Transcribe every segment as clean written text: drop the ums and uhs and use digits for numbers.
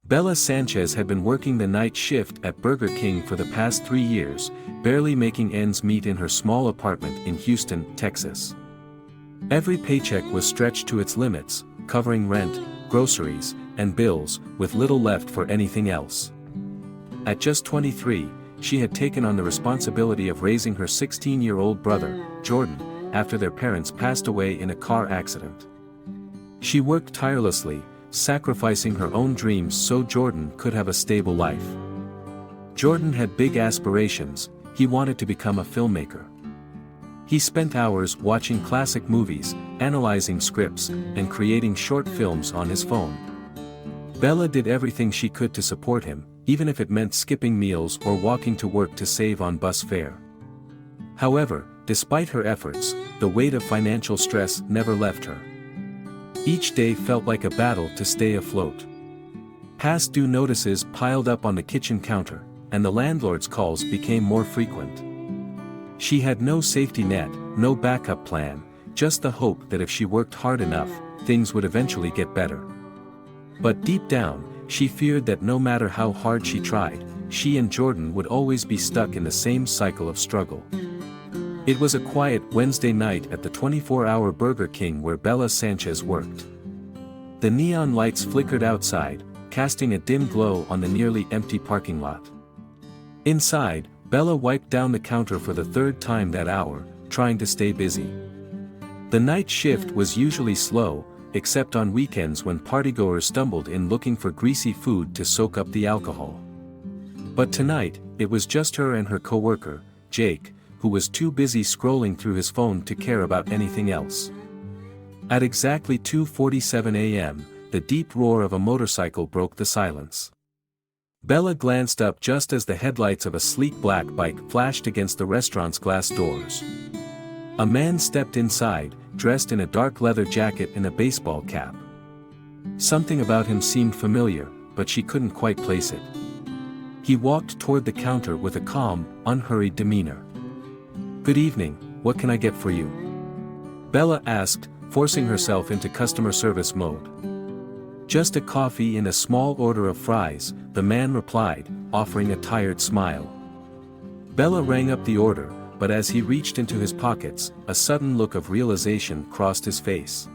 Bella Sanchez had been working the night shift at Burger King for the past 3 years, barely making ends meet in her small apartment in Houston, Texas. Every paycheck was stretched to its limits, covering rent, groceries, and bills, with little left for anything else. At just 23, she had taken on the responsibility of raising her 16-year-old brother, Jordan, after their parents passed away in a car accident. She worked tirelessly, sacrificing her own dreams so Jordan could have a stable life. Jordan had big aspirations. He wanted to become a filmmaker. He spent hours watching classic movies, analyzing scripts, and creating short films on his phone. Bella did everything she could to support him, even if it meant skipping meals or walking to work to save on bus fare. However, despite her efforts, the weight of financial stress never left her. Each day felt like a battle to stay afloat. Past due notices piled up on the kitchen counter, and the landlord's calls became more frequent. She had no safety net, no backup plan, just the hope that if she worked hard enough, things would eventually get better. But deep down, she feared that no matter how hard she tried, she and Jordan would always be stuck in the same cycle of struggle. It was a quiet Wednesday night at the 24-hour Burger King where Bella Sanchez worked. The neon lights flickered outside, casting a dim glow on the nearly empty parking lot. Inside, Bella wiped down the counter for the third time that hour, trying to stay busy. The night shift was usually slow, except on weekends when partygoers stumbled in looking for greasy food to soak up the alcohol. But tonight, it was just her and her coworker, Jake, who was too busy scrolling through his phone to care about anything else. At exactly 2:47 a.m., the deep roar of a motorcycle broke the silence. Bella glanced up just as the headlights of a sleek black bike flashed against the restaurant's glass doors. A man stepped inside, dressed in a dark leather jacket and a baseball cap. Something about him seemed familiar, but she couldn't quite place it. He walked toward the counter with a calm, unhurried demeanor. "Good evening, what can I get for you?" Bella asked, forcing herself into customer service mode. "Just a coffee and a small order of fries," the man replied, offering a tired smile. Bella rang up the order, but as he reached into his pockets, a sudden look of realization crossed his face.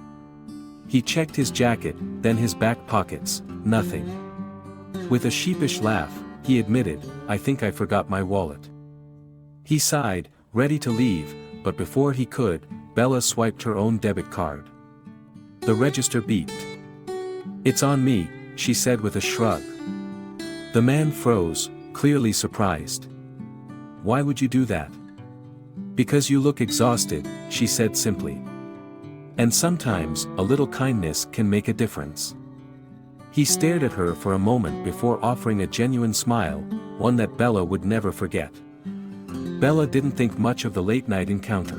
He checked his jacket, then his back pockets, nothing. With a sheepish laugh, he admitted, "I think I forgot my wallet." He sighed, ready to leave, but before he could, Bella swiped her own debit card. The register beeped. "It's on me," she said with a shrug. The man froze, clearly surprised. "Why would you do that?" "Because you look exhausted," she said simply. "And sometimes, a little kindness can make a difference." He stared at her for a moment before offering a genuine smile, one that Bella would never forget. Bella didn't think much of the late-night encounter.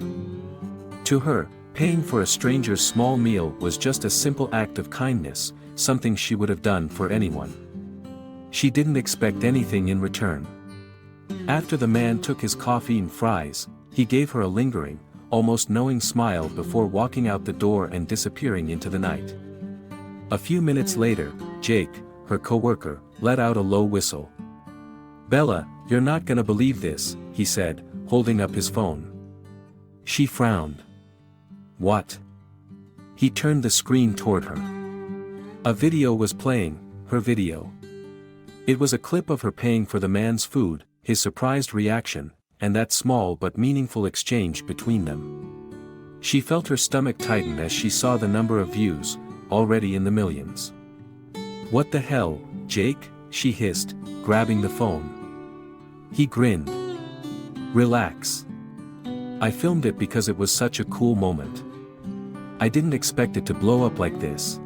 To her, paying for a stranger's small meal was just a simple act of kindness, something she would have done for anyone. She didn't expect anything in return. After the man took his coffee and fries, he gave her a lingering, almost knowing smile before walking out the door and disappearing into the night. A few minutes later, Jake, her coworker, let out a low whistle. "Bella, you're not gonna believe this," he said, holding up his phone. She frowned. "What?" He turned the screen toward her. A video was playing, her video. It was a clip of her paying for the man's food, his surprised reaction, and that small but meaningful exchange between them. She felt her stomach tighten as she saw the number of views, already in the millions. "What the hell, Jake?" she hissed, grabbing the phone. He grinned. "Relax. I filmed it because it was such a cool moment. I didn't expect it to blow up like this."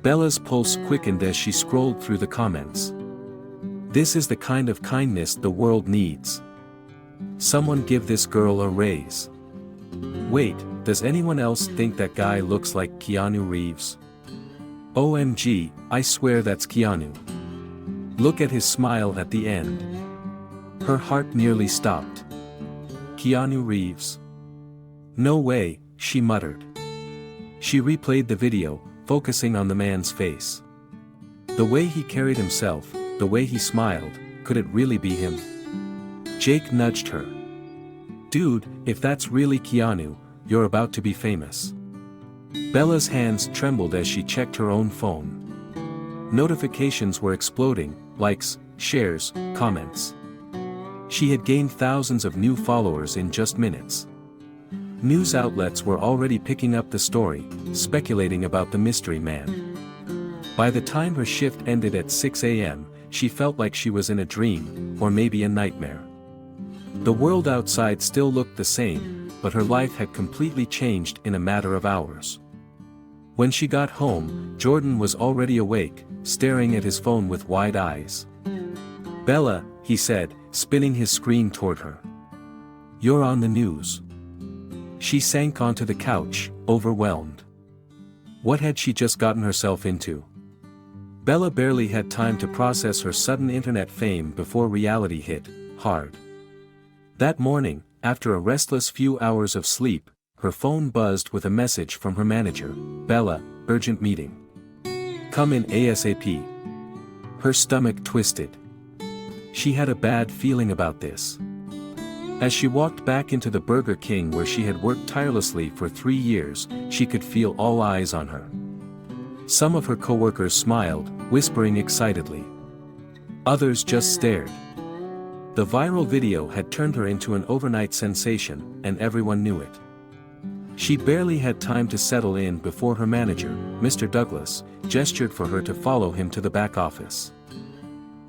Bella's pulse quickened as she scrolled through the comments. "This is the kind of kindness the world needs. Someone give this girl a raise. Wait, does anyone else think that guy looks like Keanu Reeves? OMG, I swear that's Keanu. Look at his smile at the end." Her heart nearly stopped. Keanu Reeves. "No way," she muttered. She replayed the video, focusing on the man's face. The way he carried himself, the way he smiled, could it really be him? Jake nudged her. Dude, if that's really Keanu, you're about to be famous. Bella's hands trembled as she checked her own phone. Notifications were exploding, likes, shares, comments. She had gained thousands of new followers in just minutes. News outlets were already picking up the story, speculating about the mystery man. By the time her shift ended at 6 a.m., she felt like she was in a dream, or maybe a nightmare. The world outside still looked the same, but her life had completely changed in a matter of hours. When she got home, Jordan was already awake, staring at his phone with wide eyes. Bella, he said, spinning his screen toward her. You're on the news. She sank onto the couch, overwhelmed. What had she just gotten herself into? Bella barely had time to process her sudden internet fame before reality hit, hard. That morning, after a restless few hours of sleep, her phone buzzed with a message from her manager. Bella, urgent meeting. Come in ASAP. Her stomach twisted. She had a bad feeling about this. As she walked back into the Burger King where she had worked tirelessly for 3 years, she could feel all eyes on her. Some of her coworkers smiled, whispering excitedly. Others just stared. The viral video had turned her into an overnight sensation, and everyone knew it. She barely had time to settle in before her manager, Mr. Douglas, gestured for her to follow him to the back office.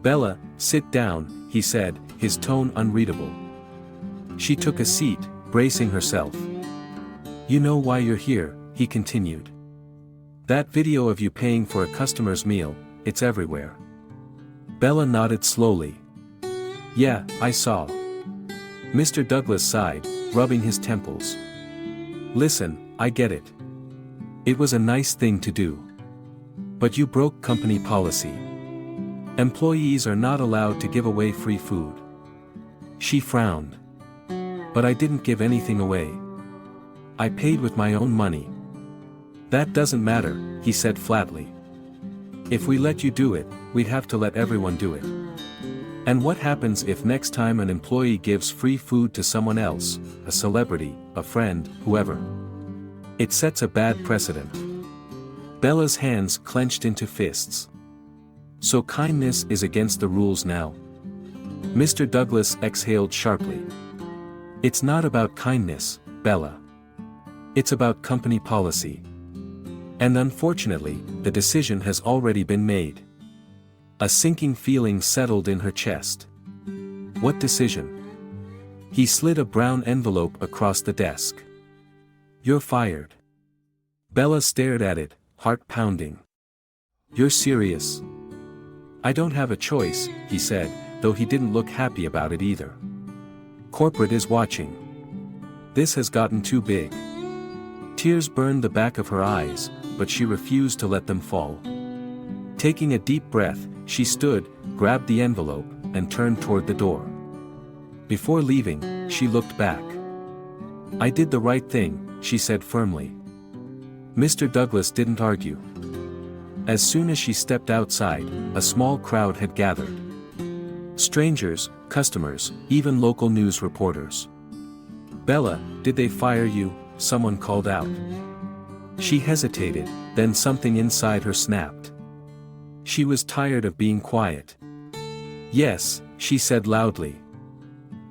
Bella, sit down, he said, his tone unreadable. She took a seat, bracing herself. You know why you're here, he continued. That video of you paying for a customer's meal, it's everywhere. Bella nodded slowly. Yeah, I saw. Mr. Douglas sighed, rubbing his temples. Listen, I get it. It was a nice thing to do. But you broke company policy. Employees are not allowed to give away free food. She frowned. But I didn't give anything away. I paid with my own money. That doesn't matter, he said flatly. If we let you do it, we'd have to let everyone do it. And what happens if next time an employee gives free food to someone else, a celebrity, a friend, whoever? It sets a bad precedent. Bella's hands clenched into fists. So kindness is against the rules now? Mr. Douglas exhaled sharply. It's not about kindness, Bella. It's about company policy. And unfortunately, the decision has already been made. A sinking feeling settled in her chest. What decision? He slid a brown envelope across the desk. You're fired. Bella stared at it, heart pounding. You're serious? I don't have a choice, he said, though he didn't look happy about it either. Corporate is watching. This has gotten too big. Tears burned the back of her eyes, but she refused to let them fall. Taking a deep breath, she stood, grabbed the envelope, and turned toward the door. Before leaving, she looked back. I did the right thing, she said firmly. Mr. Douglas didn't argue. As soon as she stepped outside, a small crowd had gathered. Strangers, customers, even local news reporters. Bella, did they fire you? Someone called out. She hesitated, then something inside her snapped. She was tired of being quiet. Yes, she said loudly.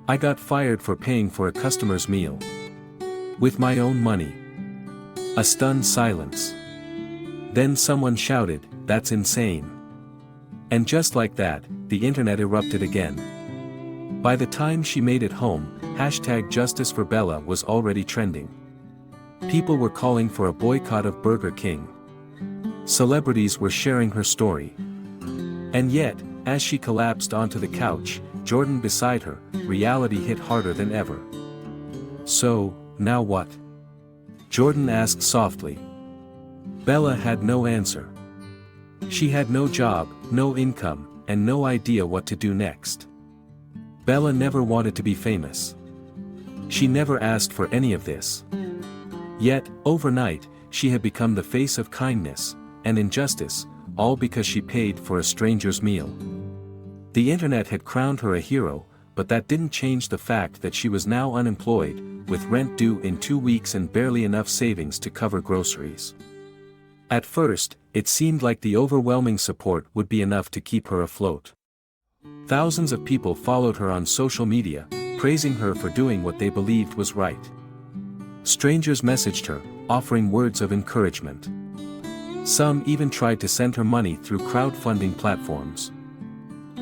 I got fired for paying for a customer's meal. With my own money. A stunned silence. Then someone shouted, that's insane. And just like that, the internet erupted again. By the time she made it home, #JusticeForBella was already trending. People were calling for a boycott of Burger King. Celebrities were sharing her story. And yet, as she collapsed onto the couch, Jordan beside her, reality hit harder than ever. So, now what? Jordan asked softly. Bella had no answer. She had no job, no income, and no idea what to do next. Bella never wanted to be famous. She never asked for any of this. Yet, overnight, she had become the face of kindness, and injustice, all because she paid for a stranger's meal. The internet had crowned her a hero, but that didn't change the fact that she was now unemployed, with rent due in 2 weeks and barely enough savings to cover groceries. At first, it seemed like the overwhelming support would be enough to keep her afloat. Thousands of people followed her on social media, praising her for doing what they believed was right. Strangers messaged her, offering words of encouragement. Some even tried to send her money through crowdfunding platforms.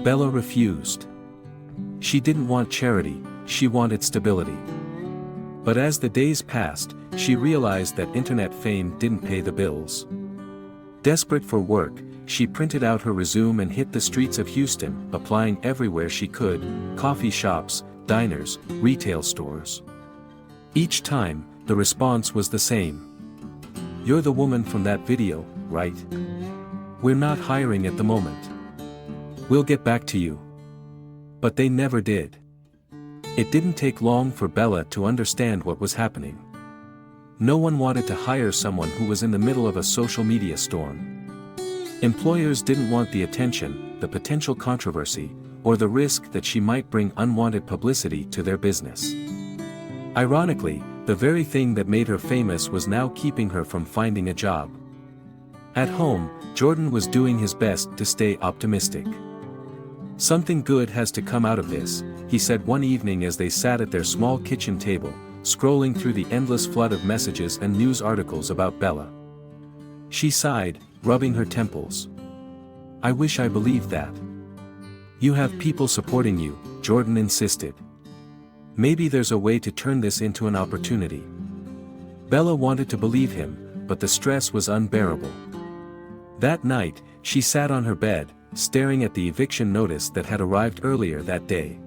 Bella refused. She didn't want charity, she wanted stability. But as the days passed, she realized that internet fame didn't pay the bills. Desperate for work, she printed out her resume and hit the streets of Houston, applying everywhere she could: coffee shops, diners, retail stores. Each time, the response was the same. "You're the woman from that video, right? We're not hiring at the moment. We'll get back to you." But they never did. It didn't take long for Bella to understand what was happening. No one wanted to hire someone who was in the middle of a social media storm. Employers didn't want the attention, the potential controversy, or the risk that she might bring unwanted publicity to their business. Ironically, the very thing that made her famous was now keeping her from finding a job. At home, Jordan was doing his best to stay optimistic. "Something good has to come out of this," he said one evening as they sat at their small kitchen table, scrolling through the endless flood of messages and news articles about Bella. She sighed, rubbing her temples. "I wish I believed that." "You have people supporting you," Jordan insisted. "Maybe there's a way to turn this into an opportunity." Bella wanted to believe him, but the stress was unbearable. That night, she sat on her bed, staring at the eviction notice that had arrived earlier that day.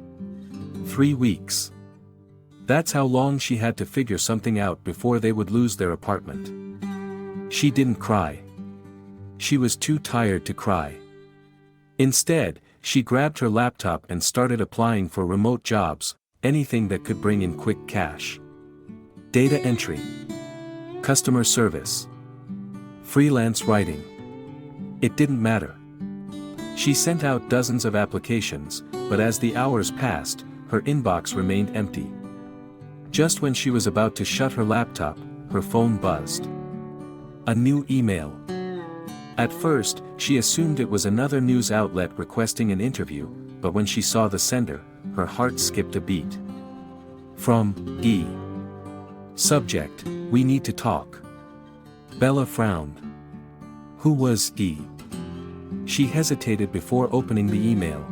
3 weeks. That's how long she had to figure something out before they would lose their apartment. She didn't cry. She was too tired to cry. Instead, she grabbed her laptop and started applying for remote jobs, anything that could bring in quick cash. Data entry. Customer service. Freelance writing. It didn't matter. She sent out dozens of applications, but as the hours passed, her inbox remained empty. Just when she was about to shut her laptop, her phone buzzed. A new email. At first, she assumed it was another news outlet requesting an interview, but when she saw the sender, her heart skipped a beat. From E. Subject: "We need to talk." Bella frowned. Who was E? She hesitated before opening the email.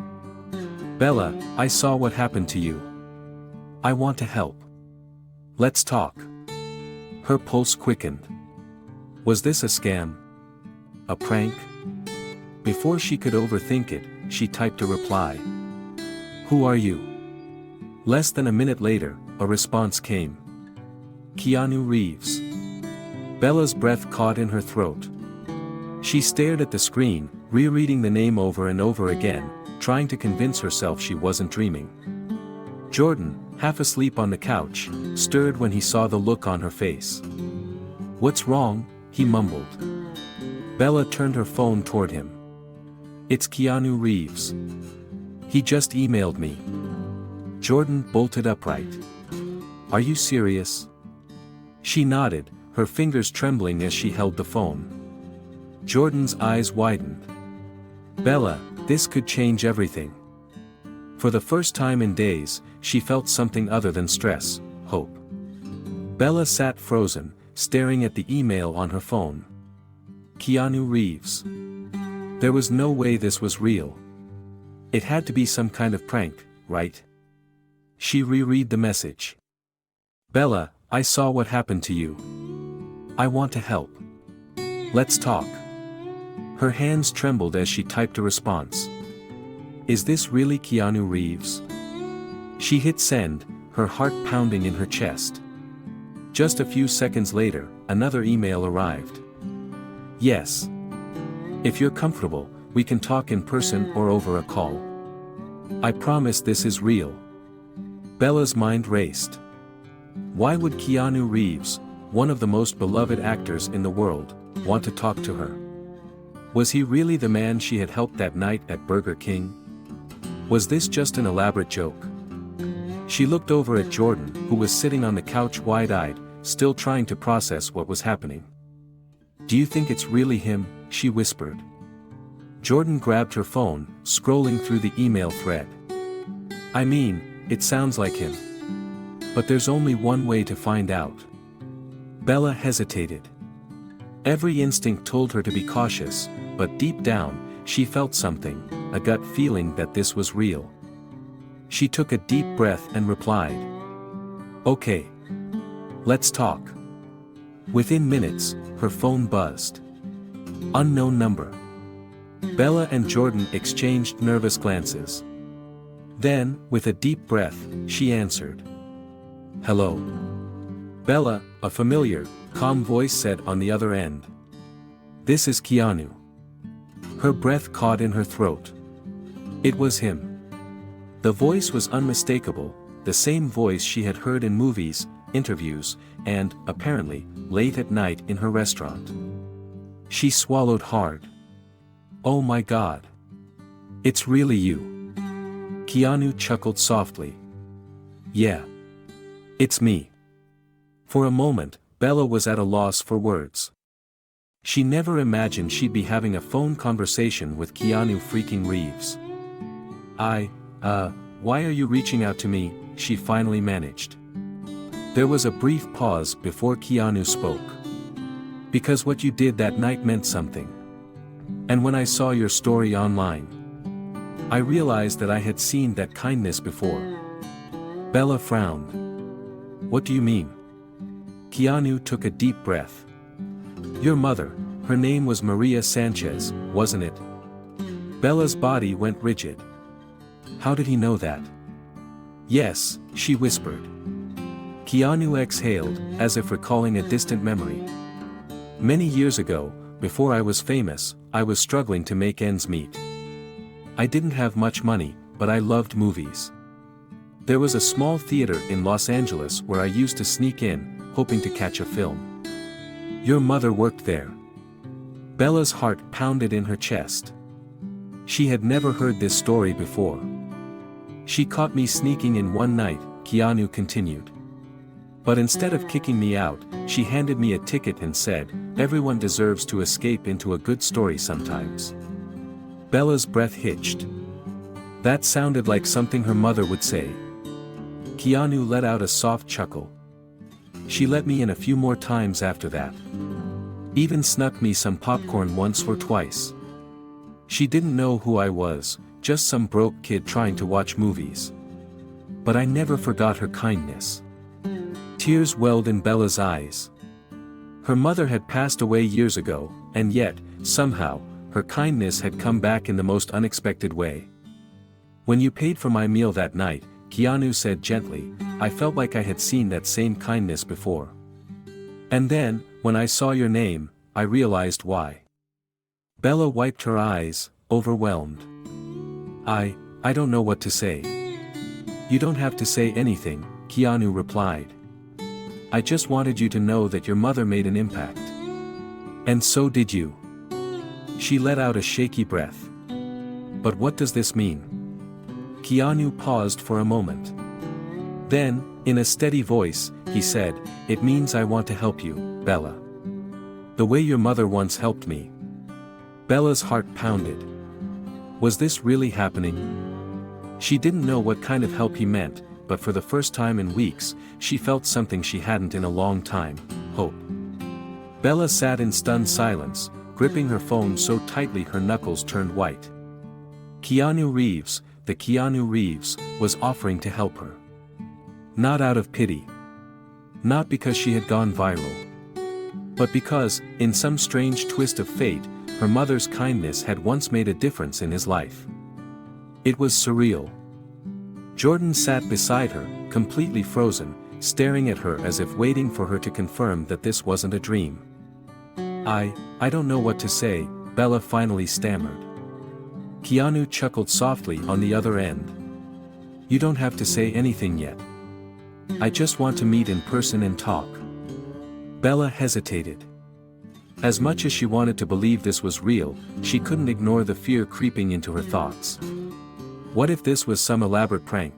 "Bella, I saw what happened to you. I want to help. Let's talk." Her pulse quickened. Was this a scam? A prank? Before she could overthink it, she typed a reply. "Who are you?" Less than a minute later, a response came. Keanu Reeves. Bella's breath caught in her throat. She stared at the screen, rereading the name over and over again, trying to convince herself she wasn't dreaming. Jordan, half asleep on the couch, stirred when he saw the look on her face. "What's wrong?" he mumbled. Bella turned her phone toward him. "It's Keanu Reeves. He just emailed me." Jordan bolted upright. "Are you serious?" She nodded, her fingers trembling as she held the phone. Jordan's eyes widened. "Bella, this could change everything." For the first time in days, she felt something other than stress, hope. Bella sat frozen, staring at the email on her phone. Keanu Reeves. There was no way this was real. It had to be some kind of prank, right? She reread the message. "Bella, I saw what happened to you. I want to help. Let's talk." Her hands trembled as she typed a response. Is this really Keanu Reeves? She hit send, her heart pounding in her chest. Just a few seconds later, another email arrived. "Yes. If you're comfortable, we can talk in person or over a call. I promise this is real." Bella's mind raced. Why would Keanu Reeves, one of the most beloved actors in the world, want to talk to her? Was he really the man she had helped that night at Burger King? Was this just an elaborate joke? She looked over at Jordan, who was sitting on the couch wide-eyed, still trying to process what was happening. "Do you think it's really him?" she whispered. Jordan grabbed her phone, scrolling through the email thread. "I mean, it sounds like him. But there's only one way to find out." Bella hesitated. Every instinct told her to be cautious, but deep down, she felt something, a gut feeling that this was real. She took a deep breath and replied, "Okay. Let's talk." Within minutes, her phone buzzed. Unknown number. Bella and Jordan exchanged nervous glances. Then, with a deep breath, she answered. "Hello." "Bella," a familiar, calm voice said on the other end. "This is Keanu." Her breath caught in her throat. It was him. The voice was unmistakable, the same voice she had heard in movies, interviews, and, apparently, late at night in her restaurant. She swallowed hard. "Oh my God. It's really you." Keanu chuckled softly. "Yeah. It's me." For a moment, Bella was at a loss for words. She never imagined she'd be having a phone conversation with Keanu freaking Reeves. Why are you reaching out to me?" she finally managed. There was a brief pause before Keanu spoke. "Because what you did that night meant something. And when I saw your story online, I realized that I had seen that kindness before." Bella frowned. "What do you mean?" Keanu took a deep breath. "Your mother, her name was Maria Sanchez, wasn't it?" Bella's body went rigid. How did he know that? "Yes," she whispered. Keanu exhaled, as if recalling a distant memory. "Many years ago, before I was famous, I was struggling to make ends meet. I didn't have much money, but I loved movies. There was a small theater in Los Angeles where I used to sneak in, hoping to catch a film. Your mother worked there." Bella's heart pounded in her chest. She had never heard this story before. "She caught me sneaking in one night," Keanu continued. "But instead of kicking me out, she handed me a ticket and said, 'Everyone deserves to escape into a good story sometimes.'" Bella's breath hitched. That sounded like something her mother would say. Keanu let out a soft chuckle. "She let me in a few more times after that. Even snuck me some popcorn once or twice. She didn't know who I was, just some broke kid trying to watch movies. But I never forgot her kindness." Tears welled in Bella's eyes. Her mother had passed away years ago, and yet, somehow, her kindness had come back in the most unexpected way. "When you paid for my meal that night," Keanu said gently, "I felt like I had seen that same kindness before. And then, when I saw your name, I realized why." Bella wiped her eyes, overwhelmed. I don't know what to say." "You don't have to say anything," Keanu replied. "I just wanted you to know that your mother made an impact. And so did you." She let out a shaky breath. "But what does this mean?" Keanu paused for a moment. Then, in a steady voice, he said, "It means I want to help you, Bella. The way your mother once helped me." Bella's heart pounded. Was this really happening? She didn't know what kind of help he meant, but for the first time in weeks, she felt something she hadn't in a long time: hope. Bella sat in stunned silence, gripping her phone so tightly her knuckles turned white. Keanu Reeves, the Keanu Reeves, was offering to help her. Not out of pity. Not because she had gone viral. But because, in some strange twist of fate, her mother's kindness had once made a difference in his life. It was surreal. Jordan sat beside her, completely frozen, staring at her as if waiting for her to confirm that this wasn't a dream. I don't know what to say," Bella finally stammered. Keanu chuckled softly on the other end. "You don't have to say anything yet. I just want to meet in person and talk." Bella hesitated. As much as she wanted to believe this was real, she couldn't ignore the fear creeping into her thoughts. What if this was some elaborate prank?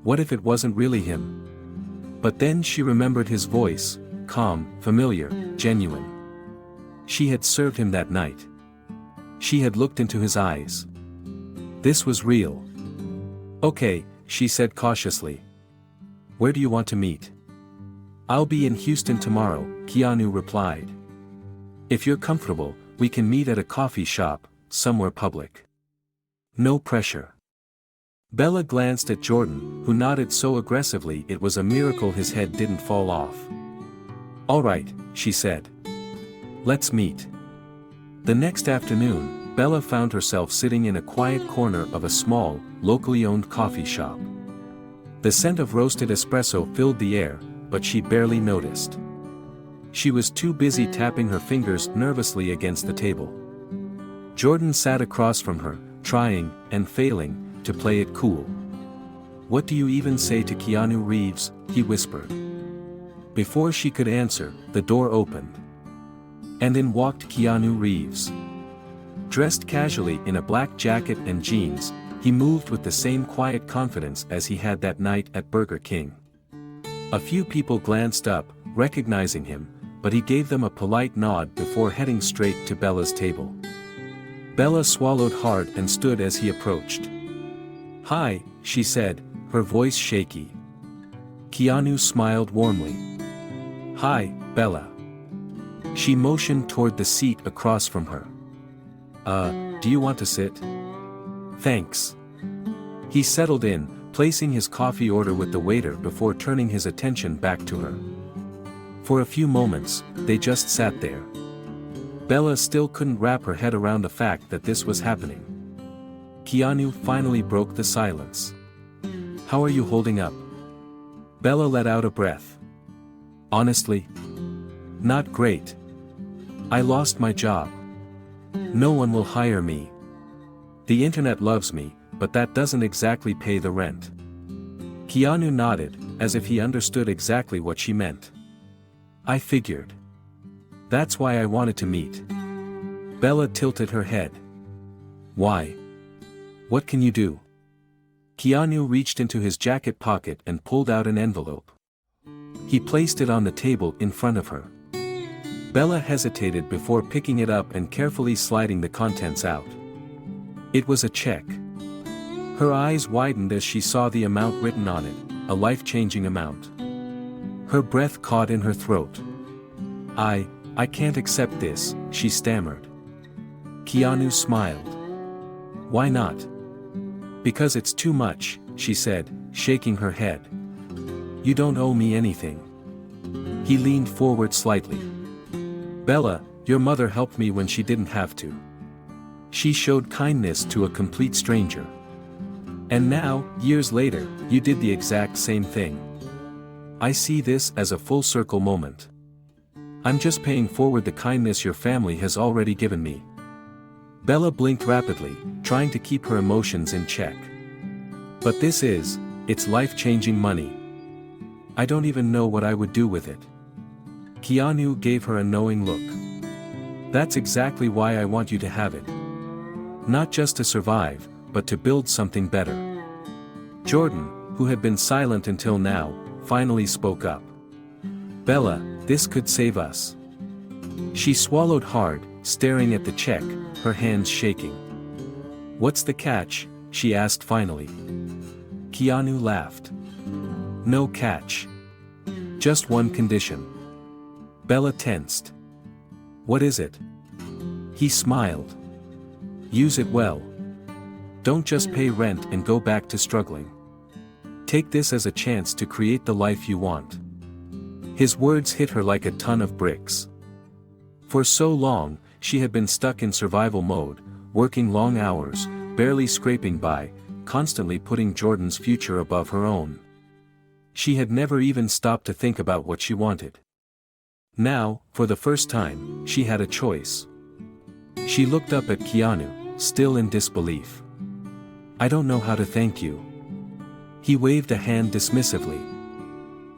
What if it wasn't really him? But then she remembered his voice, calm, familiar, genuine. She had served him that night. She had looked into his eyes. This was real. "Okay," she said cautiously. "Where do you want to meet?" "I'll be in Houston tomorrow," Keanu replied. "If you're comfortable, we can meet at a coffee shop, somewhere public. No pressure." Bella glanced at Jordan, who nodded so aggressively it was a miracle his head didn't fall off. "All right," she said. "Let's meet." The next afternoon, Bella found herself sitting in a quiet corner of a small, locally owned coffee shop. The scent of roasted espresso filled the air, but she barely noticed. She was too busy tapping her fingers nervously against the table. Jordan sat across from her, trying, and failing, to play it cool. "What do you even say to Keanu Reeves?" he whispered. Before she could answer, the door opened. And in walked Keanu Reeves. Dressed casually in a black jacket and jeans, he moved with the same quiet confidence as he had that night at Burger King. A few people glanced up, recognizing him, but he gave them a polite nod before heading straight to Bella's table. Bella swallowed hard and stood as he approached. "Hi," she said, her voice shaky. Keanu smiled warmly. "Hi, Bella." She motioned toward the seat across from her. Do you want to sit?" "Thanks." He settled in, placing his coffee order with the waiter before turning his attention back to her. For a few moments, they just sat there. Bella still couldn't wrap her head around the fact that this was happening. Keanu finally broke the silence. "How are you holding up?" Bella let out a breath. "Honestly? Not great. I lost my job. No one will hire me. The internet loves me, but that doesn't exactly pay the rent." Keanu nodded, as if he understood exactly what she meant. "I figured. That's why I wanted to meet." Bella tilted her head. "Why? What can you do?" Keanu reached into his jacket pocket and pulled out an envelope. He placed it on the table in front of her. Bella hesitated before picking it up and carefully sliding the contents out. It was a check. Her eyes widened as she saw the amount written on it, a life-changing amount. Her breath caught in her throat. I can't accept this," she stammered. Keanu smiled. "Why not?" "Because it's too much," she said, shaking her head. "You don't owe me anything." He leaned forward slightly. "Bella, your mother helped me when she didn't have to. She showed kindness to a complete stranger. And now, years later, you did the exact same thing. I see this as a full circle moment. I'm just paying forward the kindness your family has already given me." Bella blinked rapidly, trying to keep her emotions in check. "But it's life-changing money. I don't even know what I would do with it." Keanu gave her a knowing look. "That's exactly why I want you to have it. Not just to survive, but to build something better." Jordan, who had been silent until now, finally spoke up. "Bella, this could save us." She swallowed hard, staring at the check, her hands shaking. "What's the catch?" she asked finally. Keanu laughed. "No catch. Just one condition." Bella tensed. "What is it?" He smiled. "Use it well. Don't just pay rent and go back to struggling. Take this as a chance to create the life you want." His words hit her like a ton of bricks. For so long, she had been stuck in survival mode, working long hours, barely scraping by, constantly putting Jordan's future above her own. She had never even stopped to think about what she wanted. Now, for the first time, she had a choice. She looked up at Keanu, still in disbelief. "I don't know how to thank you." He waved a hand dismissively.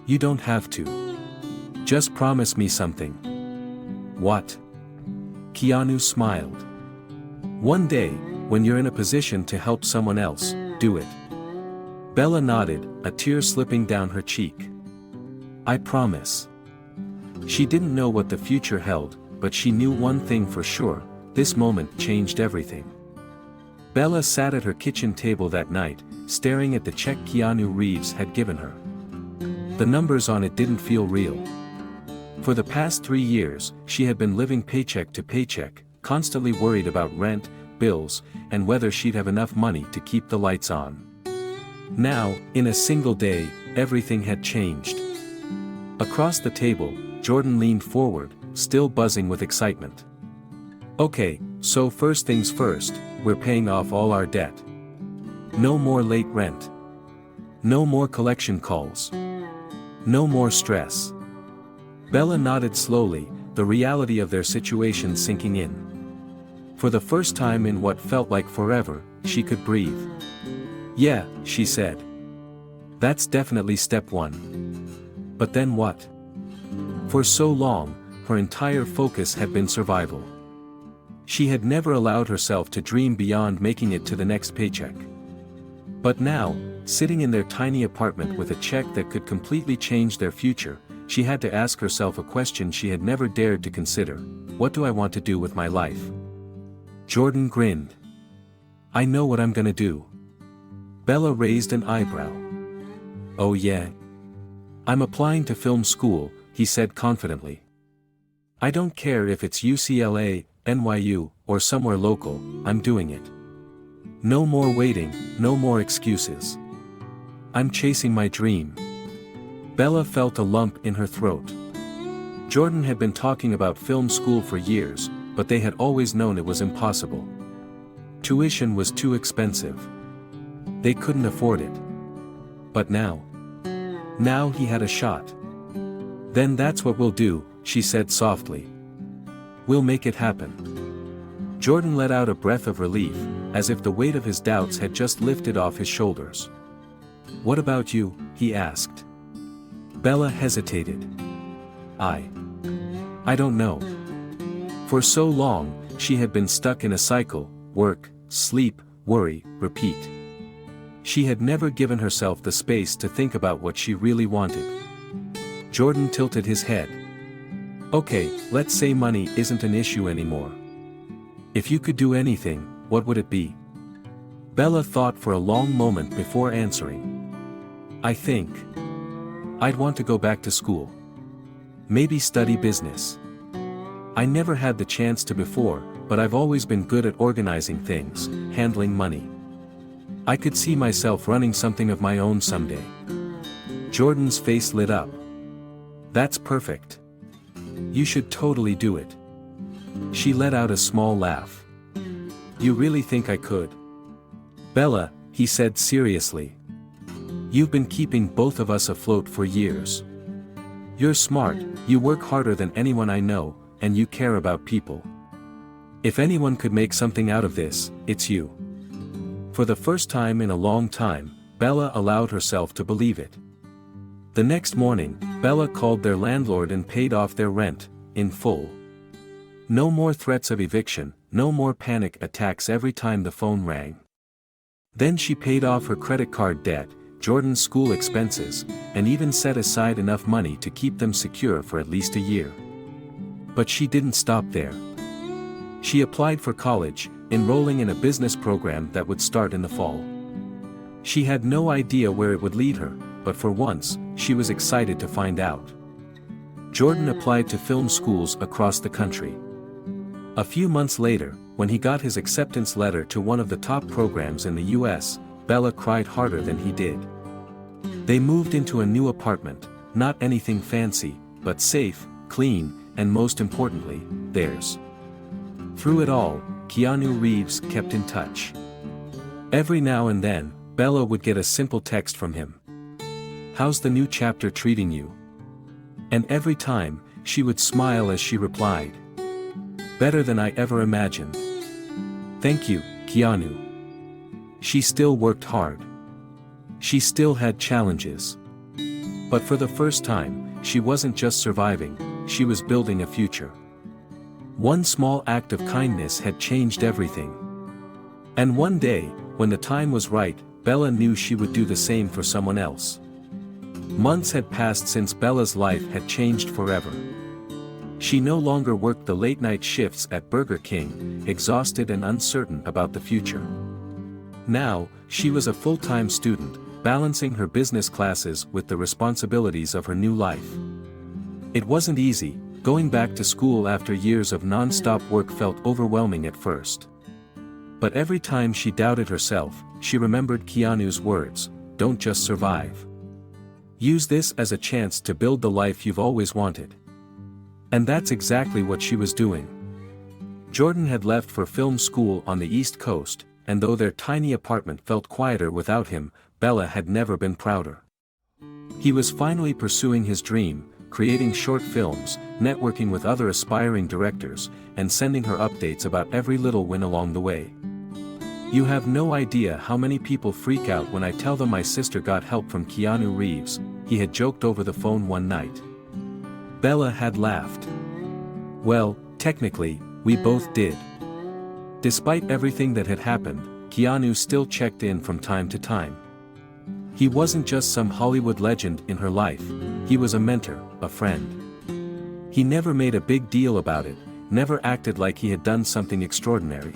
"You don't have to. Just promise me something." What? Keanu smiled. One day, when you're in a position to help someone else, do it. Bella nodded, a tear slipping down her cheek. I promise. She didn't know what the future held, but she knew one thing for sure: this moment changed everything. Bella sat at her kitchen table that night, staring at the check Keanu Reeves had given her. The numbers on it didn't feel real. For the past 3 years, she had been living paycheck to paycheck, constantly worried about rent, bills, and whether she'd have enough money to keep the lights on. Now, in a single day, everything had changed. Across the table, Jordan leaned forward, still buzzing with excitement. Okay, so first things first, we're paying off all our debt. No more late rent. No more collection calls. No more stress. Bella nodded slowly, the reality of their situation sinking in. For the first time in what felt like forever, she could breathe. Yeah, she said. That's definitely step one. But then what? For so long, her entire focus had been survival. She had never allowed herself to dream beyond making it to the next paycheck. But now, sitting in their tiny apartment with a check that could completely change their future, she had to ask herself a question she had never dared to consider: what do I want to do with my life? Jordan grinned. I know what I'm gonna do. Bella raised an eyebrow. Oh yeah? I'm applying to film school, he said confidently. I don't care if it's UCLA, NYU, or somewhere local, I'm doing it. No more waiting, no more excuses. I'm chasing my dream. Bella felt a lump in her throat. Jordan had been talking about film school for years, but they had always known it was impossible. Tuition was too expensive. They couldn't afford it. But now he had a shot. Then that's what we'll do, she said softly. We'll make it happen. Jordan let out a breath of relief, as if the weight of his doubts had just lifted off his shoulders. What about you? He asked. Bella hesitated. I don't know. For so long, she had been stuck in a cycle: work, sleep, worry, repeat. She had never given herself the space to think about what she really wanted. Jordan tilted his head. Okay, let's say money isn't an issue anymore. If you could do anything, what would it be? Bella thought for a long moment before answering. I think I'd want to go back to school. Maybe study business. I never had the chance to before, but I've always been good at organizing things, handling money. I could see myself running something of my own someday. Jordan's face lit up. That's perfect. You should totally do it. She let out a small laugh. You really think I could? Bella, he said seriously. You've been keeping both of us afloat for years. You're smart, you work harder than anyone I know, and you care about people. If anyone could make something out of this, it's you. For the first time in a long time, Bella allowed herself to believe it. The next morning, Bella called their landlord and paid off their rent, in full. No more threats of eviction, no more panic attacks every time the phone rang. Then she paid off her credit card debt, Jordan's school expenses, and even set aside enough money to keep them secure for at least a year. But she didn't stop there. She applied for college, enrolling in a business program that would start in the fall. She had no idea where it would lead her, but for once, she was excited to find out. Jordan applied to film schools across the country. A few months later, when he got his acceptance letter to one of the top programs in the US, Bella cried harder than he did. They moved into a new apartment, not anything fancy, but safe, clean, and most importantly, theirs. Through it all, Keanu Reeves kept in touch. Every now and then, Bella would get a simple text from him. How's the new chapter treating you? And every time, she would smile as she replied. Better than I ever imagined. Thank you, Keanu. She still worked hard. She still had challenges. But for the first time, she wasn't just surviving, she was building a future. One small act of kindness had changed everything. And one day, when the time was right, Bella knew she would do the same for someone else. Months had passed since Bella's life had changed forever. She no longer worked the late-night shifts at Burger King, exhausted and uncertain about the future. Now, she was a full-time student, balancing her business classes with the responsibilities of her new life. It wasn't easy. Going back to school after years of non-stop work felt overwhelming at first. But every time she doubted herself, she remembered Keanu's words, "Don't just survive. Use this as a chance to build the life you've always wanted." And that's exactly what she was doing. Jordan had left for film school on the East Coast, and though their tiny apartment felt quieter without him, Bella had never been prouder. He was finally pursuing his dream, creating short films, networking with other aspiring directors, and sending her updates about every little win along the way. "You have no idea how many people freak out when I tell them my sister got help from Keanu Reeves," he had joked over the phone one night. Bella had laughed. "Well, technically, we both did." Despite everything that had happened, Keanu still checked in from time to time. He wasn't just some Hollywood legend in her life, he was a mentor, a friend. He never made a big deal about it, never acted like he had done something extraordinary.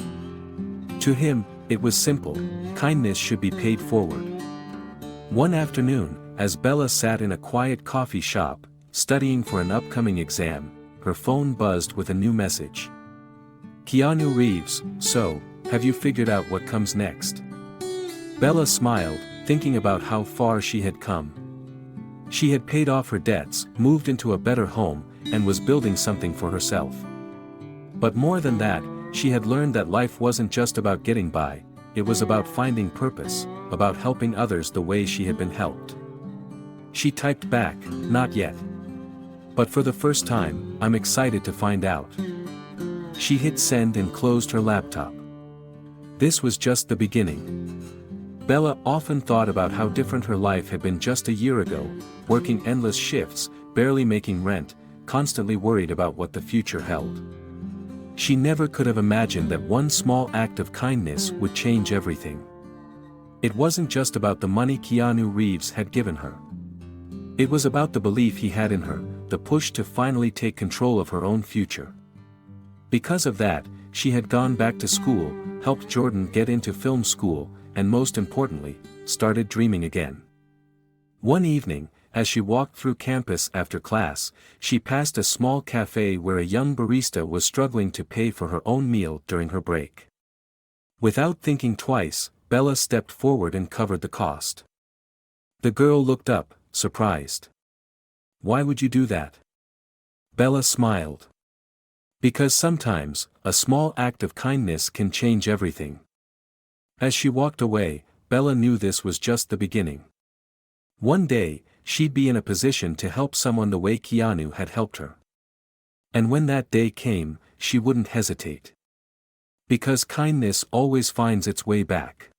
To him, it was simple: kindness should be paid forward. One afternoon, as Bella sat in a quiet coffee shop, studying for an upcoming exam, her phone buzzed with a new message. "Keanu Reeves, so, have you figured out what comes next?" Bella smiled, thinking about how far she had come. She had paid off her debts, moved into a better home, and was building something for herself. But more than that, she had learned that life wasn't just about getting by, it was about finding purpose, about helping others the way she had been helped. She typed back, "Not yet. But for the first time, I'm excited to find out." She hit send and closed her laptop. This was just the beginning. Bella often thought about how different her life had been just a year ago, working endless shifts, barely making rent, constantly worried about what the future held. She never could have imagined that one small act of kindness would change everything. It wasn't just about the money Keanu Reeves had given her. It was about the belief he had in her, the push to finally take control of her own future. Because of that, she had gone back to school, helped Jordan get into film school, and most importantly, started dreaming again. One evening, as she walked through campus after class, she passed a small cafe where a young barista was struggling to pay for her own meal during her break. Without thinking twice, Bella stepped forward and covered the cost. The girl looked up, surprised. "Why would you do that?" Bella smiled. "Because sometimes, a small act of kindness can change everything." As she walked away, Bella knew this was just the beginning. One day, she'd be in a position to help someone the way Keanu had helped her. And when that day came, she wouldn't hesitate. Because kindness always finds its way back.